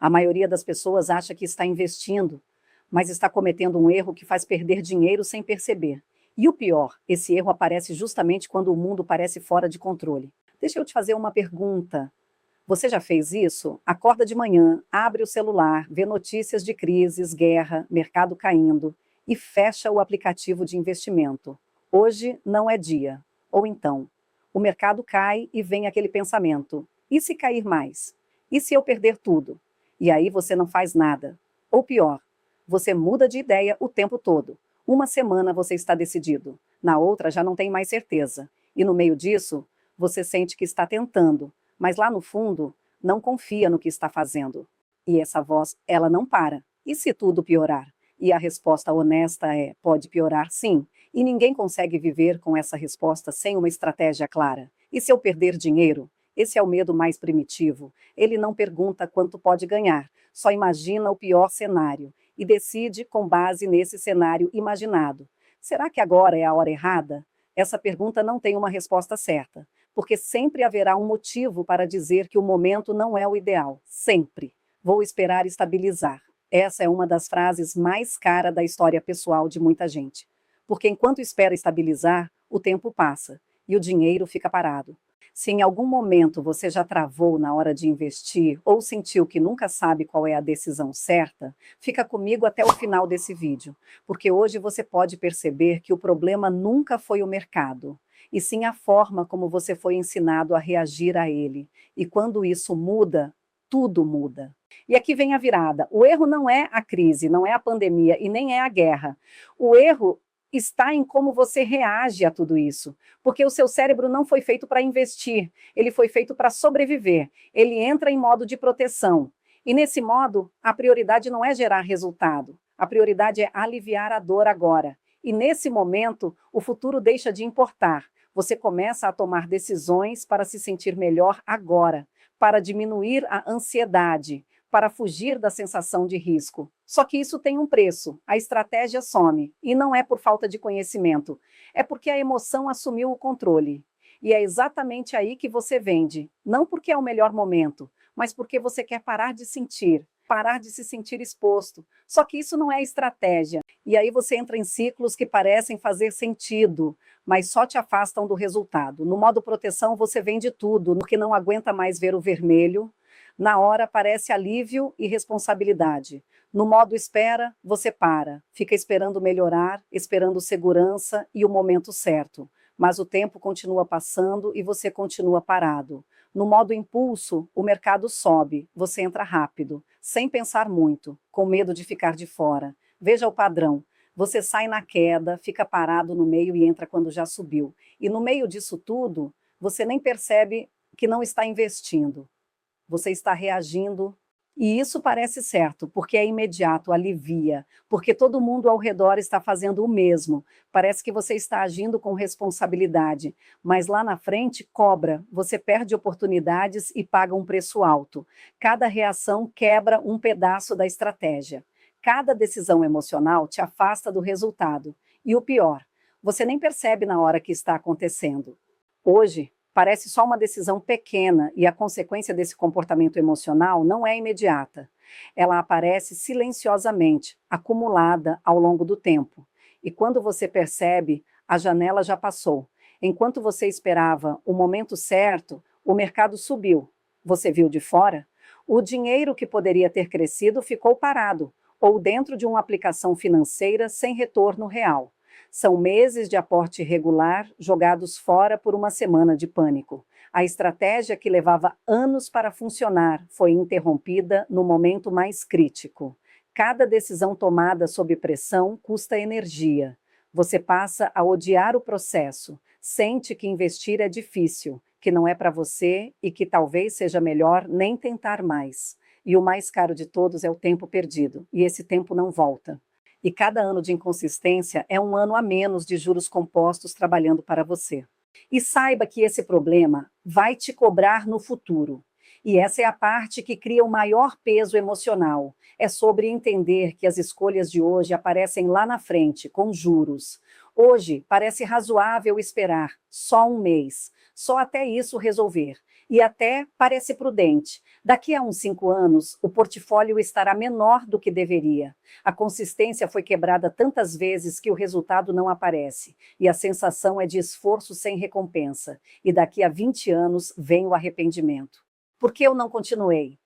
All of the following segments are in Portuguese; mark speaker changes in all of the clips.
Speaker 1: A maioria das pessoas acha que está investindo, mas está cometendo um erro que faz perder dinheiro sem perceber. E o pior, esse erro aparece justamente quando o mundo parece fora de controle. Deixa eu te fazer uma pergunta. Você já fez isso? Acorda de manhã, abre o celular, vê notícias de crises, guerra, mercado caindo e fecha o aplicativo de investimento. Hoje não é dia. Ou então, o mercado cai e vem aquele pensamento: e se cair mais? E se eu perder tudo? E aí você não faz nada. Ou pior, você muda de ideia o tempo todo. Uma semana você está decidido, na outra já não tem mais certeza. E no meio disso, você sente que está tentando, mas lá no fundo, não confia no que está fazendo. E essa voz, ela não para. E se tudo piorar? E a resposta honesta é: pode piorar sim. E ninguém consegue viver com essa resposta sem uma estratégia clara. E se eu perder dinheiro? Esse é o medo mais primitivo. Ele não pergunta quanto pode ganhar, só imagina o pior cenário e decide com base nesse cenário imaginado. Será que agora é a hora errada? Essa pergunta não tem uma resposta certa, porque sempre haverá um motivo para dizer que o momento não é o ideal. Sempre. Vou esperar estabilizar. Essa é uma das frases mais caras da história pessoal de muita gente. Porque enquanto espera estabilizar, o tempo passa e o dinheiro fica parado. Se em algum momento você já travou na hora de investir ou sentiu que nunca sabe qual é a decisão certa, fica comigo até o final desse vídeo, porque hoje você pode perceber que o problema nunca foi o mercado, e sim a forma como você foi ensinado a reagir a ele. E quando isso muda, tudo muda. E aqui vem a virada. O erro não é a crise, não é a pandemia e nem é a guerra. O erro está em como você reage a tudo isso, porque o seu cérebro não foi feito para investir, ele foi feito para sobreviver. Ele entra em modo de proteção. E nesse modo, a prioridade não é gerar resultado, a prioridade é aliviar a dor agora. E nesse momento, o futuro deixa de importar. Você começa a tomar decisões para se sentir melhor agora, para diminuir a ansiedade, para fugir da sensação de risco. Só que isso tem um preço, a estratégia some, e não é por falta de conhecimento, é porque a emoção assumiu o controle. E é exatamente aí que você vende, não porque é o melhor momento, mas porque você quer parar de sentir, parar de se sentir exposto. Só que isso não é estratégia, e aí você entra em ciclos que parecem fazer sentido, mas só te afastam do resultado. No modo proteção você vende tudo, no que não aguenta mais ver o vermelho. Na hora parece alívio e responsabilidade. No modo espera, você para, fica esperando melhorar, esperando segurança e o momento certo. Mas o tempo continua passando e você continua parado. No modo impulso, o mercado sobe, você entra rápido, sem pensar muito, com medo de ficar de fora. Veja o padrão. Você sai na queda, fica parado no meio e entra quando já subiu. E no meio disso tudo, você nem percebe que não está investindo. Você está reagindo, e isso parece certo, porque é imediato, alivia, porque todo mundo ao redor está fazendo o mesmo. Parece que você está agindo com responsabilidade, mas lá na frente cobra, você perde oportunidades e paga um preço alto. Cada reação quebra um pedaço da estratégia. Cada decisão emocional te afasta do resultado. E o pior, você nem percebe na hora que está acontecendo. Hoje, parece só uma decisão pequena e a consequência desse comportamento emocional não é imediata. Ela aparece silenciosamente, acumulada ao longo do tempo. E quando você percebe, a janela já passou. Enquanto você esperava o momento certo, o mercado subiu. Você viu de fora? O dinheiro que poderia ter crescido ficou parado, ou dentro de uma aplicação financeira sem retorno real. São meses de aporte regular jogados fora por uma semana de pânico. A estratégia que levava anos para funcionar foi interrompida no momento mais crítico. Cada decisão tomada sob pressão custa energia. Você passa a odiar o processo, sente que investir é difícil, que não é para você e que talvez seja melhor nem tentar mais. E o mais caro de todos é o tempo perdido, e esse tempo não volta. E cada ano de inconsistência é um ano a menos de juros compostos trabalhando para você. E saiba que esse problema vai te cobrar no futuro. E essa é a parte que cria o maior peso emocional. É sobre entender que as escolhas de hoje aparecem lá na frente, com juros. Hoje parece razoável esperar só um mês, só até isso resolver. E até parece prudente. Daqui a uns 5 anos, o portfólio estará menor do que deveria. A consistência foi quebrada tantas vezes que o resultado não aparece. E a sensação é de esforço sem recompensa. E daqui a 20 anos vem o arrependimento. Por que eu não continuei?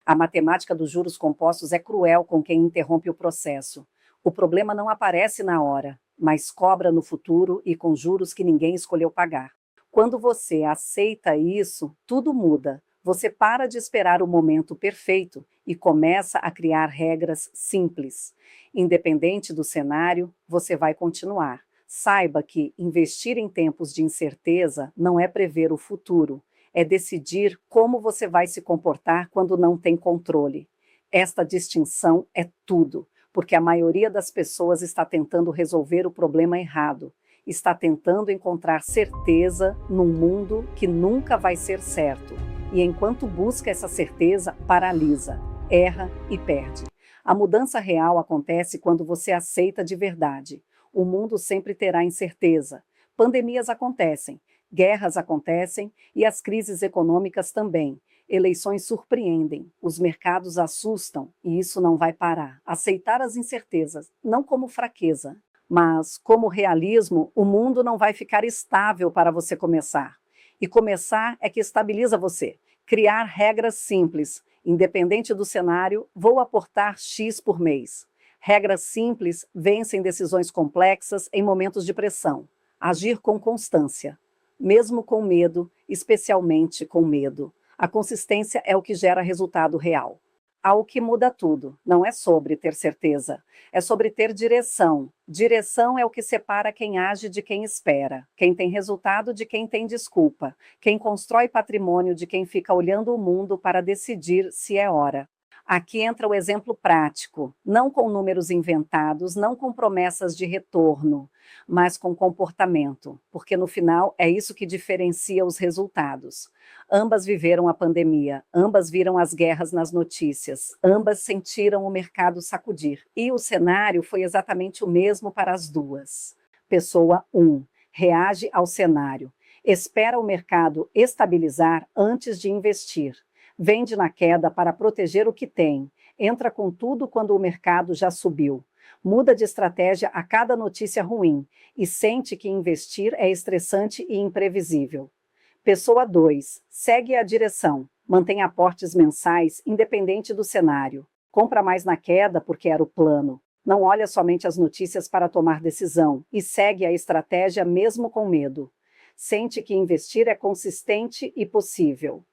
Speaker 1: A matemática dos juros compostos é cruel com quem interrompe o processo. O problema não aparece na hora, mas cobra no futuro e com juros que ninguém escolheu pagar. Quando você aceita isso, tudo muda. Você para de esperar o momento perfeito e começa a criar regras simples. Independente do cenário, você vai continuar. Saiba que investir em tempos de incerteza não é prever o futuro, é decidir como você vai se comportar quando não tem controle. Esta distinção é tudo, porque a maioria das pessoas está tentando resolver o problema errado. Está tentando encontrar certeza num mundo que nunca vai ser certo. E enquanto busca essa certeza, paralisa, erra e perde. A mudança real acontece quando você aceita de verdade. O mundo sempre terá incerteza. Pandemias acontecem, guerras acontecem e as crises econômicas também. Eleições surpreendem, os mercados assustam e isso não vai parar. Aceitar as incertezas, não como fraqueza, mas como realismo, o mundo não vai ficar estável para você começar. E começar é que estabiliza você. Criar regras simples. Independente do cenário, vou aportar X por mês. Regras simples vencem decisões complexas em momentos de pressão. Agir com constância. Mesmo com medo, especialmente com medo. A consistência é o que gera resultado real. Algo que muda tudo. Não é sobre ter certeza. É sobre ter direção. Direção é o que separa quem age de quem espera. Quem tem resultado de quem tem desculpa. Quem constrói patrimônio de quem fica olhando o mundo para decidir se é hora. Aqui entra o exemplo prático, não com números inventados, não com promessas de retorno, mas com comportamento, porque no final é isso que diferencia os resultados. Ambas viveram a pandemia, ambas viram as guerras nas notícias, ambas sentiram o mercado sacudir. E o cenário foi exatamente o mesmo para as duas. Pessoa 1. Reage ao cenário. Espera o mercado estabilizar antes de investir. Vende na queda para proteger o que tem. Entra com tudo quando o mercado já subiu. Muda de estratégia a cada notícia ruim e sente que investir é estressante e imprevisível. Pessoa 2. Segue a direção. Mantém aportes mensais, independente do cenário. Compra mais na queda porque era o plano. Não olha somente as notícias para tomar decisão e segue a estratégia mesmo com medo. Sente que investir é consistente e possível.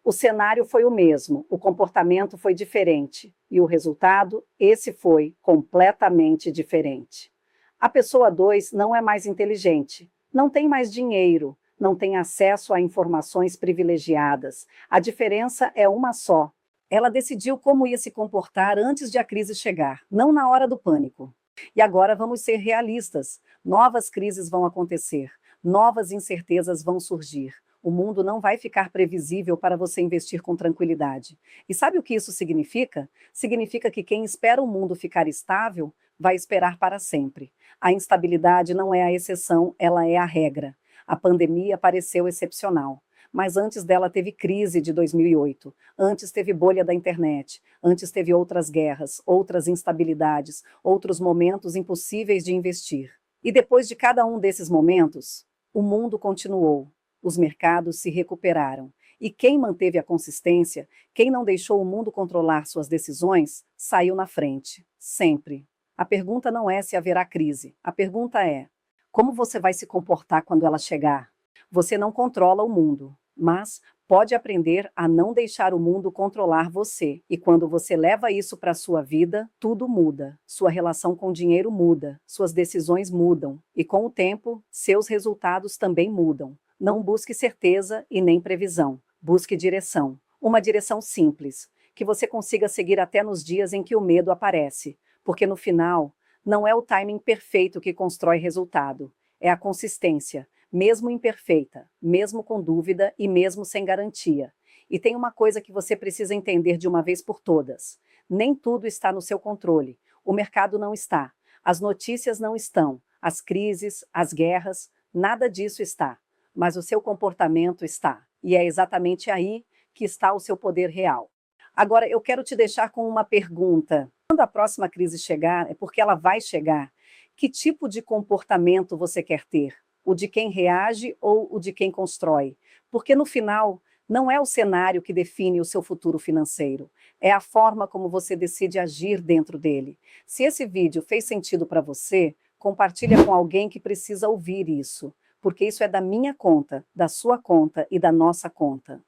Speaker 1: O cenário foi o mesmo, o comportamento foi diferente. E o resultado, esse foi completamente diferente. A pessoa 2 não é mais inteligente, não tem mais dinheiro, não tem acesso a informações privilegiadas. A diferença é uma só. Ela decidiu como ia se comportar antes de a crise chegar, não na hora do pânico. E agora vamos ser realistas. Novas crises vão acontecer, novas incertezas vão surgir. O mundo não vai ficar previsível para você investir com tranquilidade. E sabe o que isso significa? Significa que quem espera o mundo ficar estável vai esperar para sempre. A instabilidade não é a exceção, ela é a regra. A pandemia pareceu excepcional, mas antes dela teve crise de 2008, antes teve bolha da internet, antes teve outras guerras, outras instabilidades, outros momentos impossíveis de investir. E depois de cada um desses momentos, o mundo continuou. Os mercados se recuperaram. E quem manteve a consistência, quem não deixou o mundo controlar suas decisões, saiu na frente. Sempre. A pergunta não é se haverá crise. A pergunta é: como você vai se comportar quando ela chegar? Você não controla o mundo, mas pode aprender a não deixar o mundo controlar você. E quando você leva isso para a sua vida, tudo muda. Sua relação com o dinheiro muda, suas decisões mudam. E com o tempo, seus resultados também mudam. Não busque certeza e nem previsão. Busque direção. Uma direção simples, que você consiga seguir até nos dias em que o medo aparece. Porque no final, não é o timing perfeito que constrói resultado. É a consistência, mesmo imperfeita, mesmo com dúvida e mesmo sem garantia. E tem uma coisa que você precisa entender de uma vez por todas. Nem tudo está no seu controle. O mercado não está. As notícias não estão. As crises, as guerras, nada disso está. Mas o seu comportamento está. E é exatamente aí que está o seu poder real. Agora, eu quero te deixar com uma pergunta. Quando a próxima crise chegar, é porque ela vai chegar. Que tipo de comportamento você quer ter? O de quem reage ou o de quem constrói? Porque no final, não é o cenário que define o seu futuro financeiro, é a forma como você decide agir dentro dele. Se esse vídeo fez sentido para você, compartilha com alguém que precisa ouvir isso, porque isso é da minha conta, da sua conta e da nossa conta.